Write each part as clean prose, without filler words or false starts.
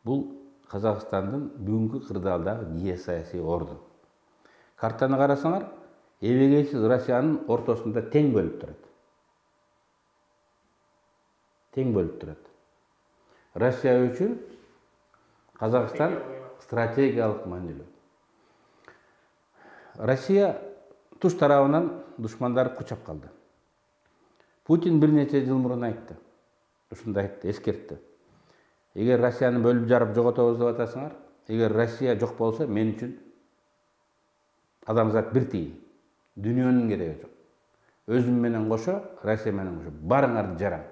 Бул Казакстандын бүгүнкү кырдаалдагы геосаясий орду. Картаны карасаңар, эбегейсиз Россиянын ортосунда тең бөлүп турат. Тең бөлүп турат. Россия үчүн Казакстан стратегиялык маанилүү. Россия туш тарабынан душмандар кучап калды. Путин бир нече жыл мурун айтты. Ушундай айтты, эскертти. Эгер Россияны бөлүп жарып жоготобуз деп атасыңар, эгер Россия жок болсо, мен үчүн адамзат бир тиyin. Дүйнөнүн кереги жок. Өзүм менен кошо, Россия менен кошо барыңарды жарам.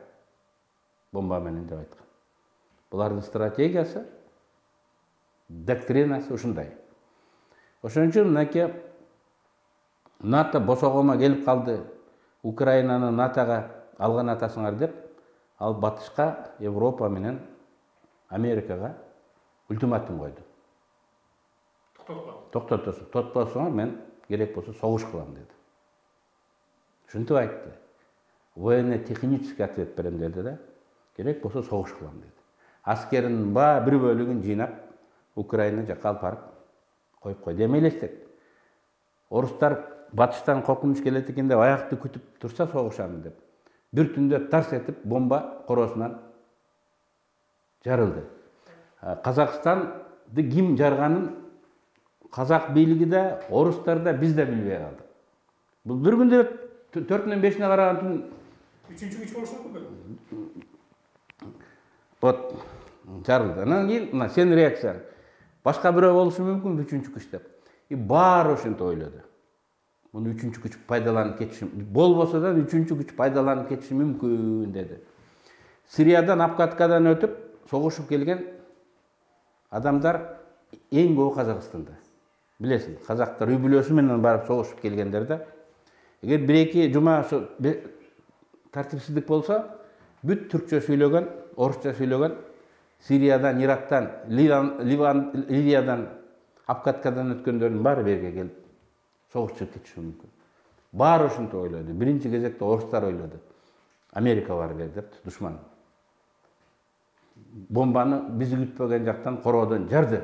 Бомба менен деп айткан. Булардын стратегиясы, доктринасы ушундай. Ошон үчүн мынакей НАТО босогомо келип калды. Украинаны НАТОга алган атасыңар деп, ал батышка, Европа менен Америкага ультиматум койду. Токтотосуңар, мен керек болсо согуш кылам деди. Ушинтип айтты. Военно-технический ответ берем деди да. Керек болсо согуш кылам деди. Аскеринин бир бөлүгүн жыйнап Украина жакка алып барып коюп койду. Эме элестет. Орустар батыштан коркунуч келет экен деп аякты күтүп турса согушам деп. Бир түндө тарс этип бомба коросунан жарылды. Казакстанды ким жарганын казак бийлиги да, орустар да, биз да билбей калдык. Бул бир күндө 4-нөн 5-ине караган Үчүнчү күч болушу мүмкүн. Вот жарылды. Анан кийин мына сенин реакцияң. Башка бирөө болушу мүмкүн үчүнчү күч деп. Баары ошентип ойлоду. Муну үчүнчү күч пайдаланып кетиши, болбосо да үчүнчү күч пайдаланып кетиши мүмкүн деди. Сириядан, Абхазиядан өтүп согушуп келген адамдар эң көбү Казакстанда. Билесиң, казактар үй бүлөсү менен барып согушуп келгендер да. Эгер бир-эки жума тартипсиздик болсо, бүт түркчө сүйлөгөн, орусча сүйлөгөн, Сириядан, Ирактан, Ливиядан, Абхазиядан өткөндөрдүн баары берге келип согуш чыгып кетиши мүмкүн. Баары ушинтип ойлоду. Биринчи кезекте орустар ойлоду. Америка бар деп душман. Бомбаны бизи күтпөгөн жактан короодон жарды.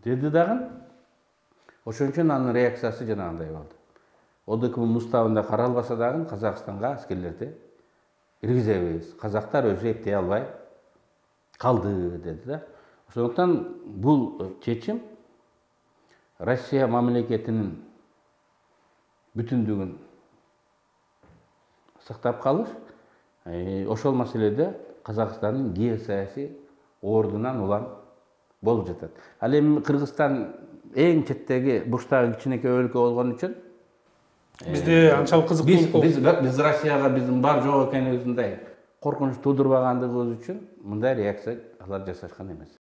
Деди дагы. Ошон үчүн анын реакциясы жанагындай болду. ОДКБ уставында каралбаса дагы Казакстанга аскерлерди киргизебиз. Казактар өзү эптей албай калды деди да. Ошондуктан бул чечим Россия мамлекетинин бүтүндүгүн сактап калыш, ошол маселеде Казакстандын геосаясий ордунан улам болуп жатат. Ал эми Кыргызстан эң четтеги буштагы кичинекей өлкө болгон үчүн Бизде анчалык кызыктуу. Биз Россияга биздин бар жок экенибиз мындай коркунуч туудурбагандыгыбыз үчүн мындай реакция алар жасашкан эмес.